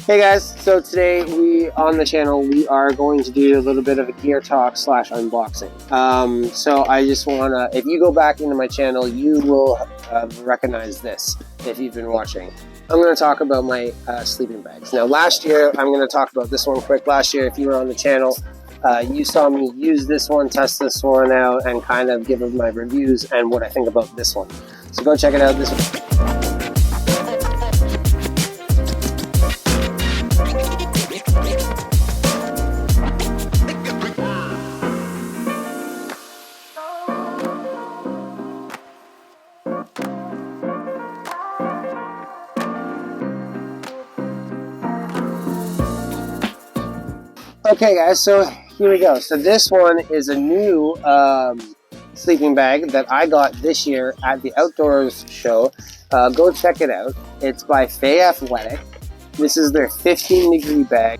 Hey guys, so today on the channel we are going to do a little bit of a gear talk / unboxing. So I just wanna, if you go back into my channel, you will recognize this if you've been watching. I'm going to talk about my sleeping bags. Now last year, I'm going to talk about this one quick. Last year, if you were on the channel, you saw me use this one, test this one out, and kind of give my reviews and what I think about this one. So go check it out. This one. Okay guys, so here we go. So this one is a new sleeping bag that I got this year at the Outdoors show. Go check it out. It's by Faye Athletic. This is their 15-degree bag.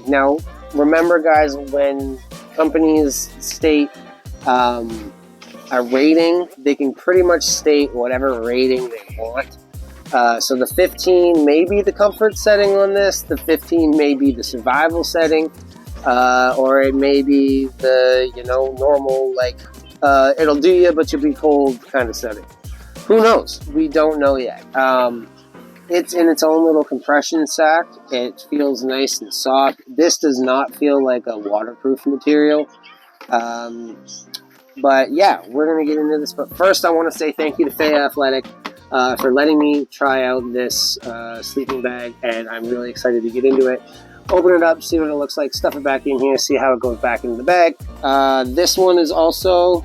Now, remember guys, when companies state a rating, they can pretty much state whatever rating they want. So the 15 may be the comfort setting on this, the 15 may be the survival setting, or it may be the, normal, like, it'll do you but you'll be cold kind of setting. Who knows? We don't know yet. It's in its own little compression sack. It feels nice and soft. This does not feel like a waterproof material. But yeah, we're going to get into this. But first, I want to say thank you to Faye Athletic for letting me try out this sleeping bag. And I'm really excited to get into it. Open it up, see what it looks like, stuff it back in here, see how it goes back into the bag. This one is also...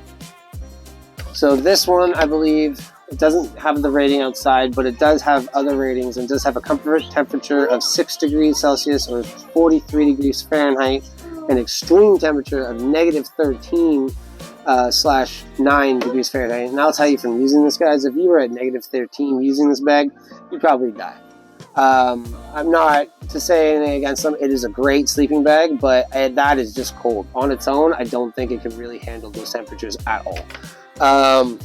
So this one, I believe... It doesn't have the rating outside, but it does have other ratings and does have a comfort temperature of 6 degrees Celsius or 43 degrees Fahrenheit, an extreme temperature of -13 / 9 degrees Fahrenheit. And I'll tell you from using this, guys, if you were at -13 using this bag, you'd probably die. I'm not to say anything against them. It is a great sleeping bag, but that is just cold. On its own, I don't think it can really handle those temperatures at all.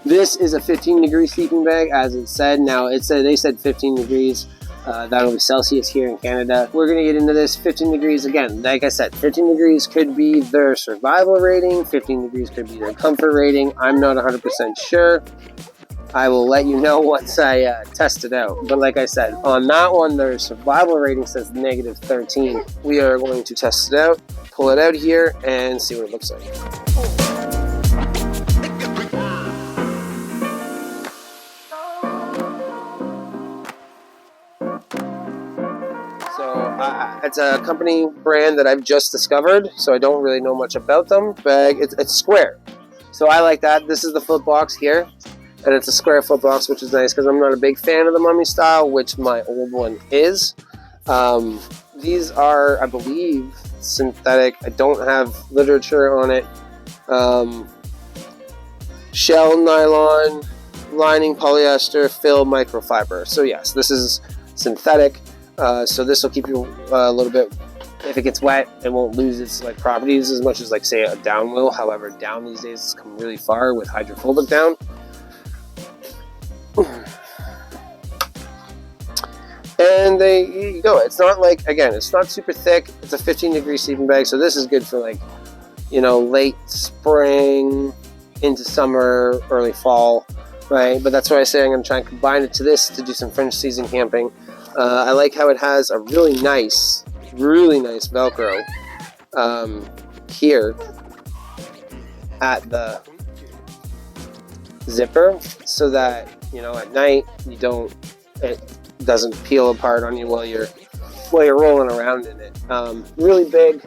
This is a 15-degree sleeping bag, as it said. Now, they said 15 degrees. That'll be Celsius here in Canada. We're going to get into this. 15 degrees, again, like I said, 15 degrees could be their survival rating. 15 degrees could be their comfort rating. I'm not 100% sure. I will let you know once I test it out. But like I said, on that one, their survival rating says -13. We are going to test it out, pull it out here, and see what it looks like. It's a company brand that I've just discovered, so I don't really know much about them. Bag, it's square, so I like that. This is the flip box here, and it's a square flip box, which is nice because I'm not a big fan of the mummy style, which my old one is. These are, I believe, synthetic. I don't have literature on it. Shell nylon, lining polyester, fill microfiber. So yes, this is synthetic. So this will keep you a little bit, if it gets wet, it won't lose its properties as much as say a down will. However, down these days has come really far with hydrophobic down. And there you go. It's not again, it's not super thick. It's a 15-degree sleeping bag, so this is good for late spring into summer, early fall, right? But that's why I say I'm going to try and combine it to this to do some French season camping. I like how it has a really nice Velcro here at the zipper, so that at night it doesn't peel apart on you while you're rolling around in it. Really big.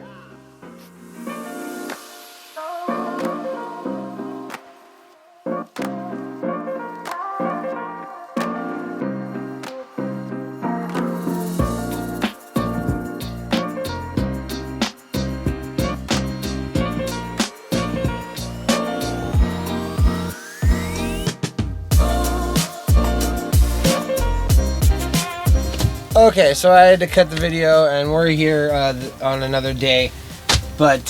Okay, so I had to cut the video, and we're here on another day. But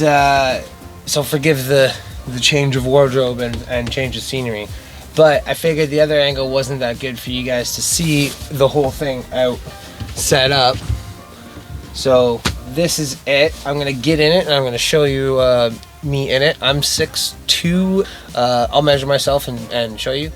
so forgive the change of wardrobe and change of scenery. But I figured the other angle wasn't that good for you guys to see the whole thing out set up. So this is it. I'm gonna get in it, and I'm gonna show you me in it. I'm 6'2". I'll measure myself and show you.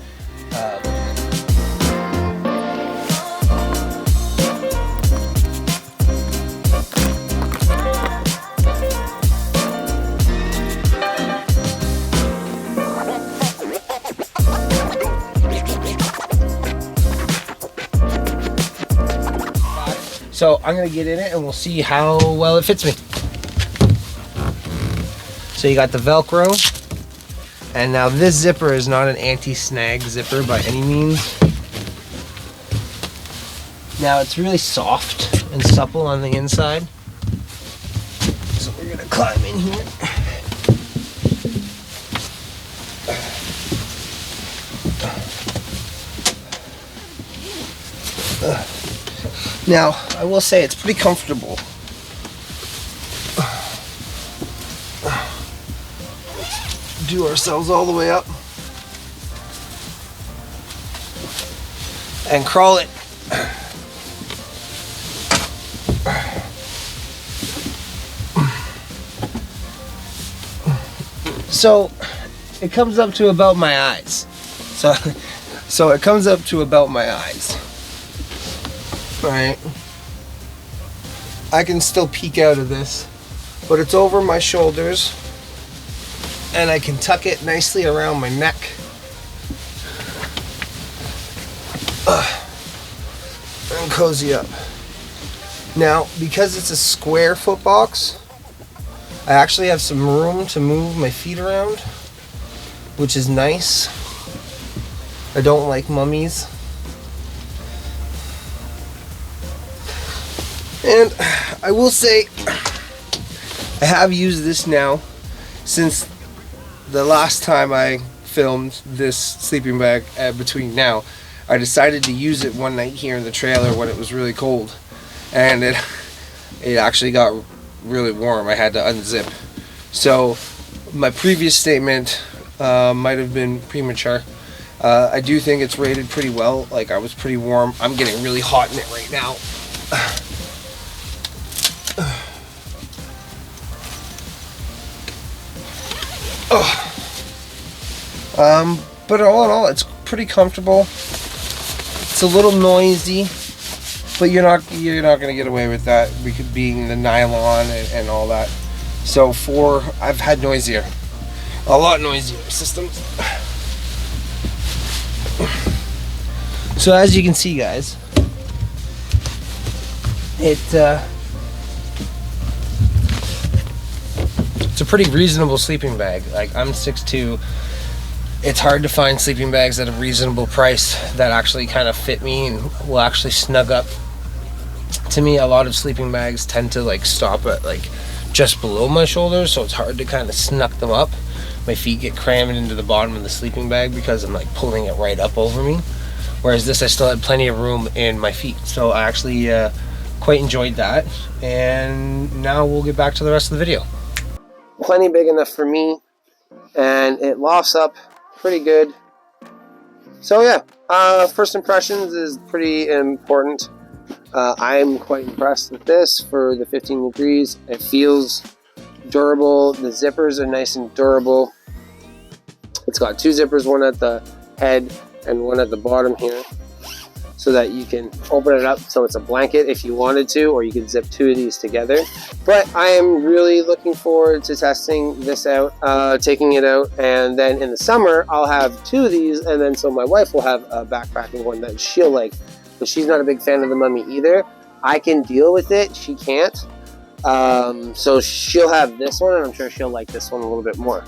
So I'm gonna get in it and we'll see how well it fits me. So you got the Velcro, and now this zipper is not an anti-snag zipper by any means. Now it's really soft and supple on the inside. So we're gonna climb in here. Now, I will say it's pretty comfortable. Let's do ourselves all the way up and crawl it. So it comes up to about my eyes. So it comes up to about my eyes. Right, I can still peek out of this, but it's over my shoulders, and I can tuck it nicely around my neck. And cozy up. Now, because it's a square foot box, I actually have some room to move my feet around, which is nice. I don't like mummies. And I will say, I have used this now since the last time I filmed this sleeping bag. Between now, I decided to use it one night here in the trailer when it was really cold, and it actually got really warm. I had to unzip. So my previous statement might have been premature. I do think it's rated pretty well. Like, I was pretty warm. I'm getting really hot in it right now. But all in all, it's pretty comfortable. It's a little noisy, but you're not gonna get away with that because being the nylon and all that. So I've had a lot noisier systems. So as you can see, guys, it's a pretty reasonable sleeping bag. Like, I'm 6'2". It's hard to find sleeping bags at a reasonable price that actually kind of fit me and will actually snug up to me. A lot of sleeping bags tend to like stop at like just below my shoulders, so it's hard to kind of snug them up. My feet get crammed into the bottom of the sleeping bag because I'm like pulling it right up over me. Whereas this, I still had plenty of room in my feet. So I actually quite enjoyed that. And now we'll get back to the rest of the video. Plenty big enough for me, and it lofts up pretty good. So yeah, first impressions is pretty important. I'm quite impressed with this for the 15 degrees. It feels durable. The zippers are nice and durable. It's got two zippers, one at the head and one at the bottom here, so that you can open it up so it's a blanket if you wanted to, or you can zip two of these together. But I am really looking forward to testing this out, taking it out, and then in the summer I'll have two of these, and then so my wife will have a backpacking one that she'll like, but she's not a big fan of the Mummy either. I can deal with it, she can't. So she'll have this one, and I'm sure she'll like this one a little bit more.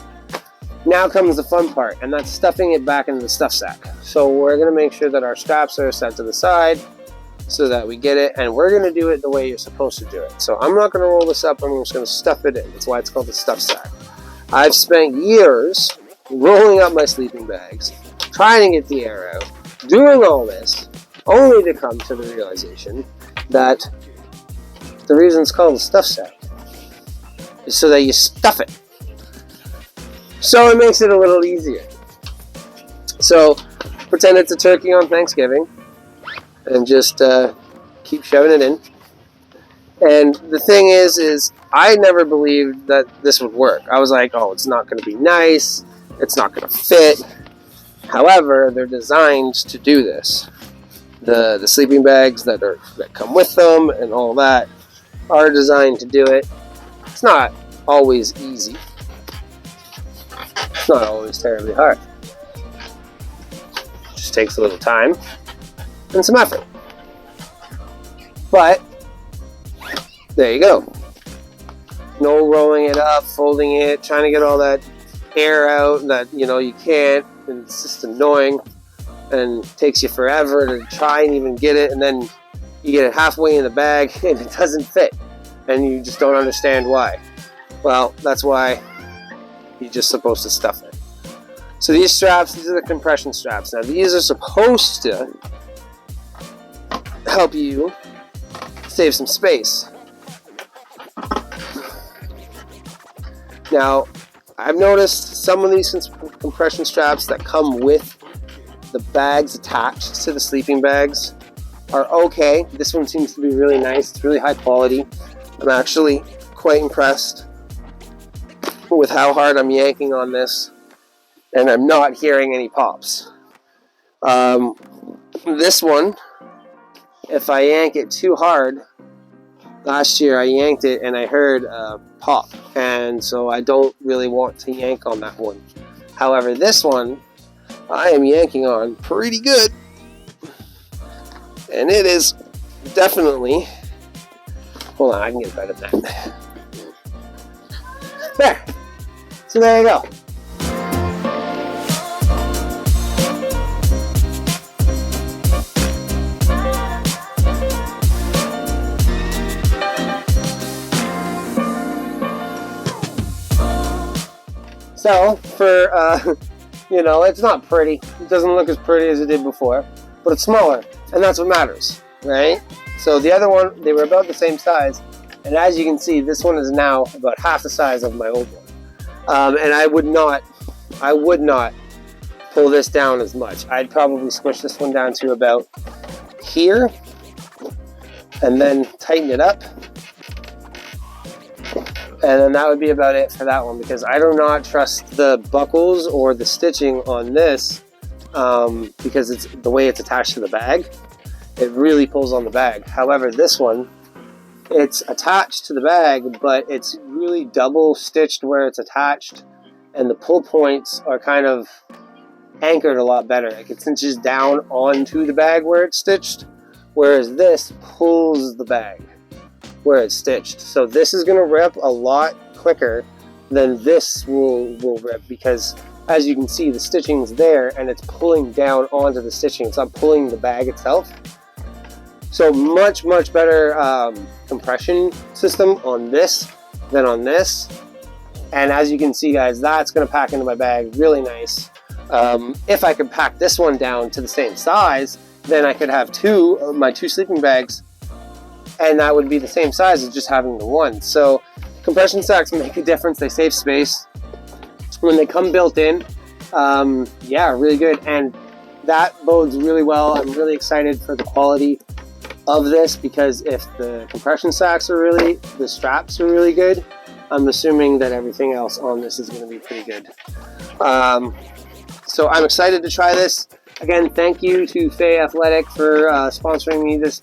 Now comes the fun part, and that's stuffing it back into the stuff sack. So we're going to make sure that our straps are set to the side so that we get it, and we're going to do it the way you're supposed to do it. So I'm not going to roll this up, I'm just going to stuff it in. That's why it's called the stuff sack. I've spent years rolling up my sleeping bags, trying to get the air out, doing all this, only to come to the realization that the reason it's called a stuff sack is so that you stuff it. So it makes it a little easier. So pretend it's a turkey on Thanksgiving and just keep shoving it in. And the thing is I never believed that this would work. I was like, oh, it's not going to be nice. It's not going to fit. However, they're designed to do this. The sleeping bags that come with them and all that are designed to do it. It's not always easy. It's not always terribly hard. It just takes a little time and some effort. But there you go. No rolling it up, folding it, trying to get all that air out that you can't, and it's just annoying and takes you forever to try and even get it, and then you get it halfway in the bag and it doesn't fit and you just don't understand why. Well, that's why you're just supposed to stuff it. So these straps, these are the compression straps. Now these are supposed to help you save some space. Now, I've noticed some of these compression straps that come with the bags attached to the sleeping bags are okay. This one seems to be really nice. It's really high quality. I'm actually quite impressed with how hard I'm yanking on this, and I'm not hearing any pops. This one, if I yank it too hard, last year I yanked it and I heard a pop, and so I don't really want to yank on that one. However, this one I am yanking on pretty good, and it is definitely, hold on, I can get better than that. There, so there you go. So, for, it's not pretty. It doesn't look as pretty as it did before, but it's smaller, and that's what matters, right? So the other one, they were about the same size, and as you can see, this one is now about half the size of my old one. And I would not pull this down as much. I'd probably squish this one down to about here, and then tighten it up. And then that would be about it for that one, because I do not trust the buckles or the stitching on this because it's the way it's attached to the bag. It really pulls on the bag. However, this one, it's attached to the bag, but it's really double stitched where it's attached, and the pull points are kind of anchored a lot better. Like it cinches down onto the bag where it's stitched, whereas this pulls the bag where it's stitched. So this is going to rip a lot quicker than this will rip, because as you can see, the stitching's there and it's pulling down onto the stitching. It's not pulling the bag itself. So much better compression system on this than on this. And as you can see, guys, that's going to pack into my bag really nice. If I could pack this one down to the same size, then I could have my two sleeping bags, and that would be the same size as just having the one. So compression sacks make a difference. They save space when they come built in. Yeah, really good, and that bodes really well. I'm really excited for the quality of this, because if the compression sacks are the straps are really good, I'm assuming that everything else on this is going to be pretty good. So I'm excited to try this. Again, thank you to Fay Athletic for sponsoring me this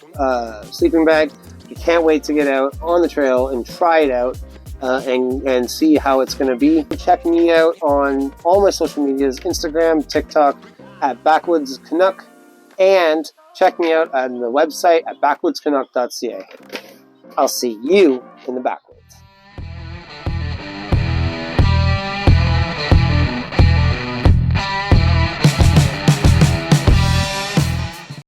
sleeping bag. I can't wait to get out on the trail and try it out and see how it's going to be. Check me out on all my social medias, Instagram, TikTok, at Backwoods Canuck, and check me out on the website at backwoodscanuck.ca. I'll see you in the back.